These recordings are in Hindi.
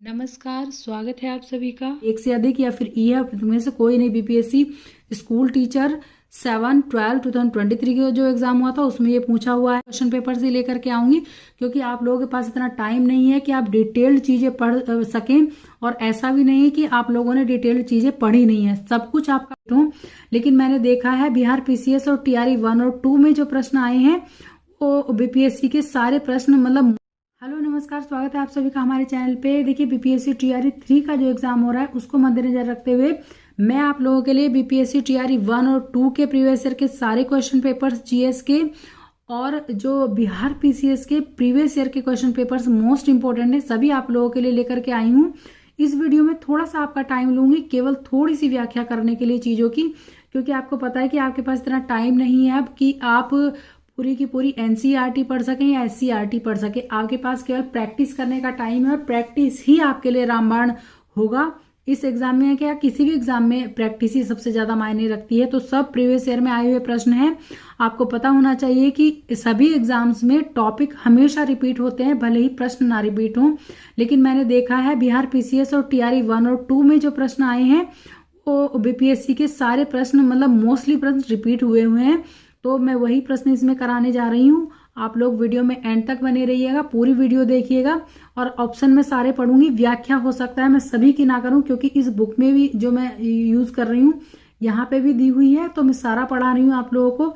नमस्कार, स्वागत है आप सभी का। एक से अधिक या फिर ई है में से कोई नहीं। बीपीएससी स्कूल टीचर 7/12/2023 का जो एग्जाम हुआ था उसमें ये पूछा हुआ है। क्वेश्चन पेपर से लेकर के आऊंगी क्योंकि आप लोगों के पास इतना टाइम नहीं है कि आप डिटेल्ड चीजें पढ़ सकें, और ऐसा भी नहीं है कि आप लोगों ने डिटेल्ड चीजें पढ़ी नहीं है, सब कुछ आपका हूँ। लेकिन मैंने देखा है बिहार पीसीएस और टीआरई 1 और 2 में जो प्रश्न आए हैं वो बीपीएससी के सारे प्रश्न मतलब। हेलो नमस्कार, स्वागत है आप सभी का हमारे चैनल पे। देखिए बीपीएससी टीआरई 3 का जो एग्जाम हो रहा है उसको मद्देनजर रखते हुए मैं आप लोगों के लिए बीपीएससी टीआरई 1 और 2 के प्रीवियस ईयर के सारे क्वेश्चन पेपर्स जीएस के और जो बिहार पीसीएस के प्रीवियस ईयर के क्वेश्चन पेपर्स मोस्ट इंपोर्टेंट है सभी आप लोगों के लिए लेकर के आई हूँ। इस वीडियो में थोड़ा सा आपका टाइम लूंगी, केवल थोड़ी सी व्याख्या करने के लिए चीजों की, क्योंकि आपको पता है कि आपके पास इतना टाइम नहीं है अब कि आप पूरी की पूरी एनसीईआरटी पढ़ सकें या एससीईआरटी पढ़ सके। आपके पास केवल प्रैक्टिस करने का टाइम है और प्रैक्टिस ही आपके लिए रामबाण होगा। इस एग्जाम में क्या, किसी भी एग्जाम में प्रैक्टिस ही सबसे ज्यादा मायने रखती है। तो सब प्रीवियस ईयर में आए हुए प्रश्न हैं, आपको पता होना चाहिए कि सभी एग्जाम्स में टॉपिक हमेशा रिपीट होते हैं, भले ही प्रश्न ना रिपीट हो। लेकिन मैंने देखा है बिहार पीसीएस और टीआरई 1 और 2 में जो प्रश्न आए हैं वो बीपीएससी के सारे प्रश्न मतलब मोस्टली प्रश्न रिपीट हुए हैं। तो मैं वही प्रश्न इसमें कराने जा रही हूँ। आप लोग वीडियो में एंड तक बने रहिएगा, पूरी वीडियो देखिएगा और ऑप्शन में सारे पढ़ूंगी। व्याख्या हो सकता है मैं सभी की ना करूं क्योंकि इस बुक में भी जो मैं यूज कर रही हूँ यहाँ पे भी दी हुई है, तो मैं सारा पढ़ा रही हूँ आप लोगों को।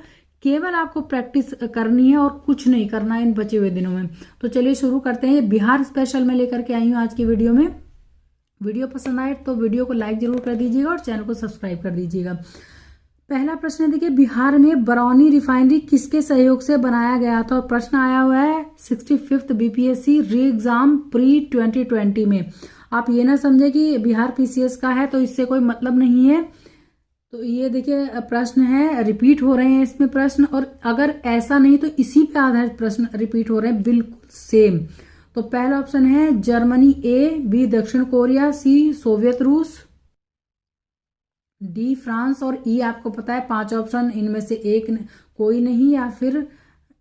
केवल आपको प्रैक्टिस करनी है और कुछ नहीं करना है इन बचे हुए दिनों में। तो चलिए शुरू करते हैं। ये बिहार स्पेशल में लेकर के आई हूँ आज की वीडियो में। वीडियो पसंद आए तो वीडियो को लाइक जरूर कर दीजिएगा और चैनल को सब्सक्राइब कर दीजिएगा। पहला प्रश्न है, देखिए बिहार में बरौनी रिफाइनरी किसके सहयोग से बनाया गया था? और प्रश्न आया हुआ है 65th बीपीएससी री एग्जाम प्री 2020 में। आप ये ना समझे कि बिहार पीसीएस का है तो इससे कोई मतलब नहीं है। तो ये देखिए प्रश्न है, रिपीट हो रहे हैं इसमें प्रश्न, और अगर ऐसा नहीं तो इसी पे आधारित प्रश्न रिपीट हो रहे हैं बिल्कुल सेम। तो पहला ऑप्शन है जर्मनी ए, बी दक्षिण कोरिया, सी सोवियत रूस, डी फ्रांस, और ई आपको पता है 5 ऑप्शन, इनमें से एक कोई नहीं या फिर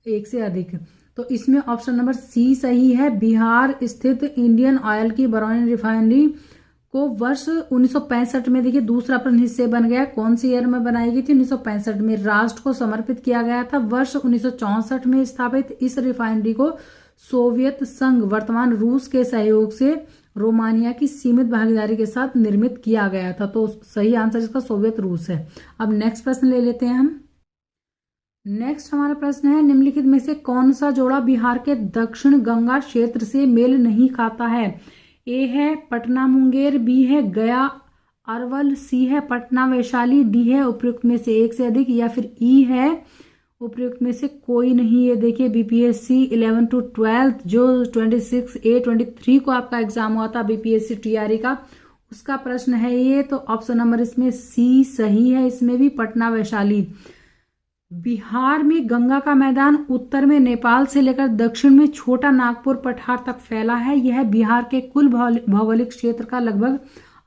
एक से अधिक। तो इसमें ऑप्शन नंबर सी सही है। बिहार स्थित इंडियन ऑयल की बरौनी रिफाइनरी को वर्ष 1965 में, देखिए दूसरा प्रश्न हिस्से बन गया, कौन सी ईयर में बनाई गई थी? 1965 में। राष्ट्र को समर्पित किया गया था। वर्ष 1964 में स्थापित इस रिफाइनरी को सोवियत संघ वर्तमान रूस के सहयोग से रोमानिया की सीमित भागीदारी के साथ निर्मित किया गया था। तो सही आंसर इसका सोवियत रूस है। अब नेक्स्ट प्रश्न ले लेते हैं हम। नेक्स्ट हमारा प्रश्न है, निम्नलिखित में से कौन सा जोड़ा बिहार के दक्षिण गंगा क्षेत्र से मेल नहीं खाता है? ए है पटना मुंगेर, बी है गया अरवल, सी है पटना वैशाली, डी है उपयुक्त में से एक से अधिक, या फिर ई है उपयुक्त में से कोई नहीं। ये देखिए बीपीएससी 11 to 12 जो 26/8/23 को आपका एग्जाम हुआ था बीपीएससी टीआरई का, उसका प्रश्न है ये। तो ऑप्शन नंबर इसमें सी सही है, इसमें भी पटना वैशाली। बिहार में गंगा का मैदान उत्तर में नेपाल से लेकर दक्षिण में छोटा नागपुर पठार तक फैला है। यह बिहार के कुल भौगोलिक क्षेत्र का लगभग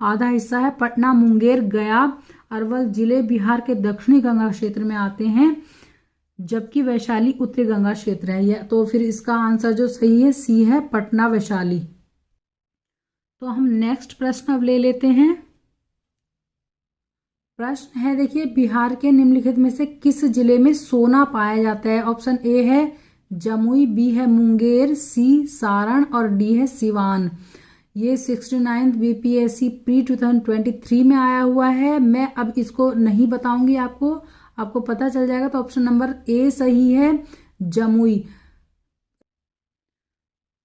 आधा हिस्सा है। पटना मुंगेर गया अरवल जिले बिहार के दक्षिणी गंगा क्षेत्र में आते हैं, जबकि वैशाली उत्तरी गंगा क्षेत्र है। तो फिर इसका आंसर जो सही है सी है पटना वैशाली। तो हम नेक्स्ट प्रश्न अब ले लेते हैं। प्रश्न है, देखिए बिहार के निम्नलिखित में से किस जिले में सोना पाया जाता है? ऑप्शन ए है जमुई, बी है मुंगेर, सी सारण, और डी है सिवान। ये 69th बीपीएससी प्री 2023 में आया हुआ है। मैं अब इसको नहीं बताऊंगी, आपको पता चल जाएगा। तो ऑप्शन नंबर ए सही है जमुई।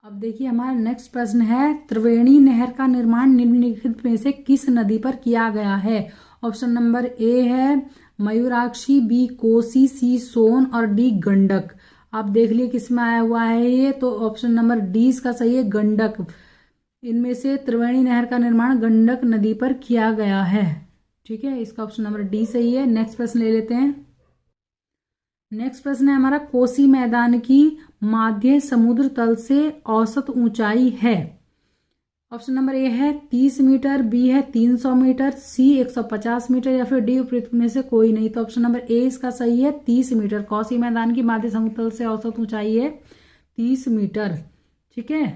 अब देखिए हमारा नेक्स्ट प्रश्न है, त्रिवेणी नहर का निर्माण निम्नलिखित में से किस नदी पर किया गया है? ऑप्शन नंबर ए है मयूराक्षी, बी कोसी, सी सोन, और डी गंडक। आप देख लिए किसमें आया हुआ है ये। तो ऑप्शन नंबर डी इसका सही है गंडक। इनमें से त्रिवेणी नहर का निर्माण गंडक नदी पर किया गया है। ठीक है, इसका ऑप्शन नंबर डी सही है। नेक्स्ट प्रश्न ले लेते हैं। नेक्स्ट प्रश्न है हमारा, कोसी मैदान की माध्य समुद्र तल से औसत ऊंचाई है? ऑप्शन नंबर ए है 30 मीटर, बी है 300 मीटर, सी 150 मीटर, या फिर डी उपयुक्त में से कोई नहीं। तो ऑप्शन नंबर ए इसका सही है 30 मीटर। कोसी मैदान की माध्य समुद्र तल से औसत ऊंचाई है 30 मीटर। ठीक है,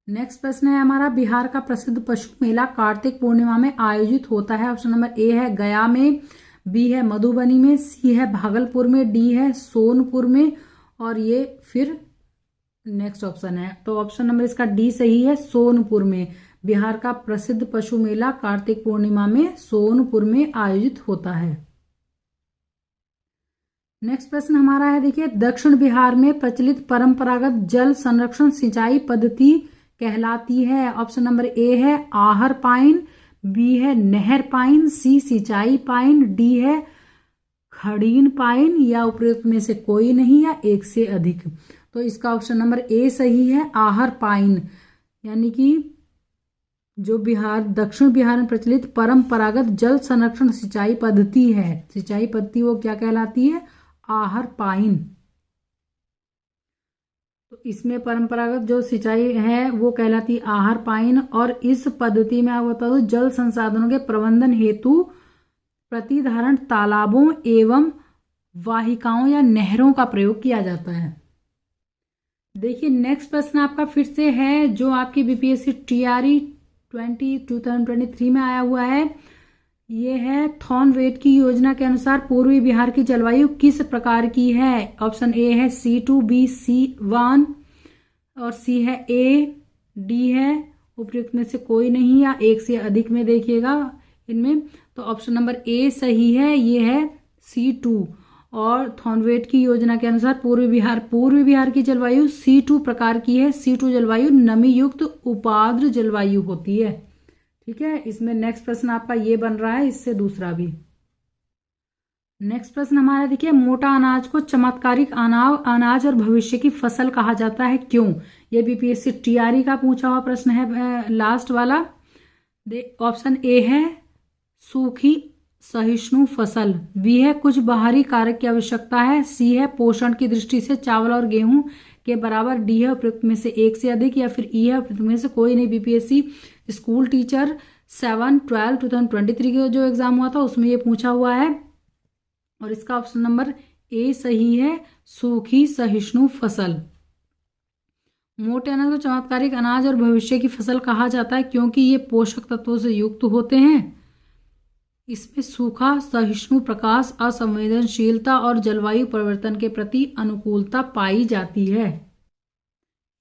नेक्स्ट प्रश्न है हमारा, बिहार का प्रसिद्ध पशु मेला कार्तिक पूर्णिमा में आयोजित होता है। ऑप्शन नंबर ए है गया में, बी है मधुबनी में, सी है भागलपुर में, डी है सोनपुर में, और ये फिर नेक्स्ट ऑप्शन है। तो ऑप्शन नंबर इसका डी सही है, सोनपुर में। बिहार का प्रसिद्ध पशु मेला कार्तिक पूर्णिमा में सोनपुर में आयोजित होता है। नेक्स्ट प्रश्न हमारा है, देखिए, दक्षिण बिहार में प्रचलित परंपरागत जल संरक्षण सिंचाई पद्धति कहलाती है। ऑप्शन नंबर ए है आहर पाइन, बी है नहर पाइन, सी सिंचाई पाइन, डी है खड़ीन पाइन, या उपरोक्त में से कोई नहीं, या एक से अधिक। तो इसका ऑप्शन नंबर ए सही है, आहर पाइन, यानी कि जो दक्षिण बिहार में प्रचलित परंपरागत जल संरक्षण सिंचाई पद्धति है, सिंचाई पद्धति वो क्या कहलाती है, आहर पाइन। तो इसमें परंपरागत जो सिंचाई है वो कहलाती है आहर पाइन, और इस पद्धति में आप बता दो, जल संसाधनों के प्रबंधन हेतु प्रतिधारण तालाबों एवं वाहिकाओं या नहरों का प्रयोग किया जाता है। देखिए, नेक्स्ट प्रश्न आपका फिर से है जो आपकी बीपीएससी टीआरई 2023 में आया हुआ है। ये है, थॉर्नवेट की योजना के अनुसार पूर्वी बिहार की जलवायु किस प्रकार की है। ऑप्शन ए है C2, बी C1, और सी है ए, डी है उपयुक्त में से कोई नहीं, या एक से अधिक में देखिएगा इनमें। तो ऑप्शन नंबर ए सही है, ये है C2। और थॉर्नवेट की योजना के अनुसार पूर्वी बिहार की जलवायु C2 प्रकार की है। C2 जलवायु नमी युक्त उपाद्र जलवायु होती है। ठीक है, इसमें नेक्स्ट प्रश्न आपका ये बन रहा है, इससे दूसरा भी। नेक्स्ट प्रश्न हमारा देखिए, मोटा अनाज को चमत्कारिक अनाज और भविष्य की फसल कहा जाता है, क्यों। ये बीपीएससी टीआरई का पूछा हुआ प्रश्न है, लास्ट वाला। ऑप्शन ए है सूखी सहिष्णु फसल, बी है कुछ बाहरी कारक की आवश्यकता है, सी है पोषण की दृष्टि से चावल और गेहूं के बराबर, डी है उपयुक्त में से एक से अधिक, या फिर ई है उपयुक्त में से कोई नहीं। बीपीएससी स्कूल टीचर 7/12/2023 का जो एग्जाम हुआ था उसमें ये पूछा हुआ है, और इसका ऑप्शन नंबर ए सही है, सूखी सहिष्णु फसल। मोटे अनाज को चमत्कारिक अनाज और भविष्य की फसल कहा जाता है क्योंकि ये पोषक तत्वों से युक्त होते हैं। इसमें सूखा, सहिष्णु, प्रकाश, असंवेदनशीलता और जलवायु परिवर्तन के प्रति अनुकूलता पाई जाती है।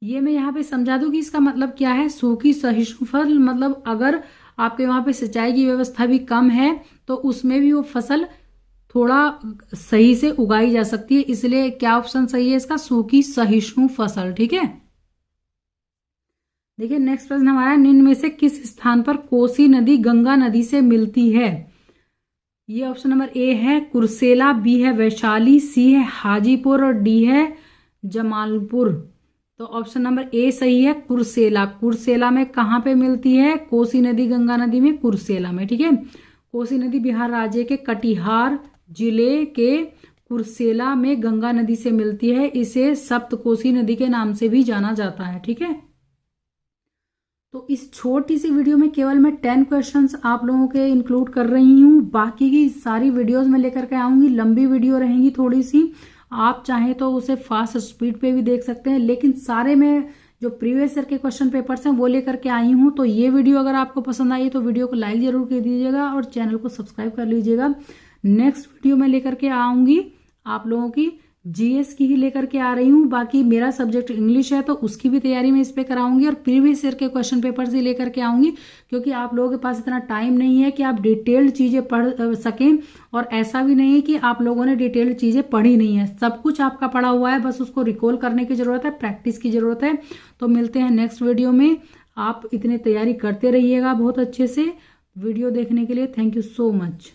ये मैं यहाँ पे समझा दूं कि इसका मतलब क्या है। सूखी सहिष्णु फसल मतलब अगर आपके वहां पे सिंचाई की व्यवस्था भी कम है तो उसमें भी वो फसल थोड़ा सही से उगाई जा सकती है, इसलिए क्या ऑप्शन सही है इसका, सूखी सहिष्णु फसल। ठीक है, देखिए नेक्स्ट प्रश्न हमारा, निम्न में से किस स्थान पर कोसी नदी गंगा नदी से मिलती है। ये ऑप्शन नंबर ए है कुर्सेला, बी है वैशाली, सी है हाजीपुर, और डी है जमालपुर। तो ऑप्शन नंबर ए सही है, कुर्सेला। कुर्सेला में कहाँ पे मिलती है, कोसी नदी गंगा नदी में, कुर्सेला में। ठीक है, कोसी नदी बिहार राज्य के कटिहार जिले के कुर्सेला में गंगा नदी से मिलती है। इसे सप्तकोसी नदी के नाम से भी जाना जाता है। ठीक है, तो इस छोटी सी वीडियो में केवल मैं 10 क्वेश्चंस आप लोगों के इंक्लूड कर रही हूँ, बाकी की सारी वीडियोस में लेकर के आऊंगी। लंबी वीडियो रहेंगी थोड़ी सी, आप चाहें तो उसे फास्ट स्पीड पे भी देख सकते हैं, लेकिन सारे में जो प्रीवियस ईयर के क्वेश्चन पेपर्स हैं वो लेकर के आई हूँ। तो ये वीडियो अगर आपको पसंद आई तो वीडियो को लाइक जरूर कर दीजिएगा और चैनल को सब्सक्राइब कर लीजिएगा। नेक्स्ट वीडियो में लेकर के आऊंगी आप लोगों की जीएस की ही लेकर के आ रही हूँ। बाकी मेरा सब्जेक्ट इंग्लिश है तो उसकी भी तैयारी मैं इस पे कराऊंगी, और प्रीवियस ईयर के क्वेश्चन पेपर ही लेकर के आऊंगी, क्योंकि आप लोगों के पास इतना टाइम नहीं है कि आप डिटेल्ड चीजें पढ़ सकें। और ऐसा भी नहीं है कि आप लोगों ने डिटेल्ड चीजें पढ़ी नहीं है, सब कुछ आपका पढ़ा हुआ है, बस उसको रिकॉल करने की जरूरत है, प्रैक्टिस की जरूरत है। तो मिलते हैं नेक्स्ट वीडियो में, आप इतनी तैयारी करते रहिएगा बहुत अच्छे से। वीडियो देखने के लिए थैंक यू सो मच।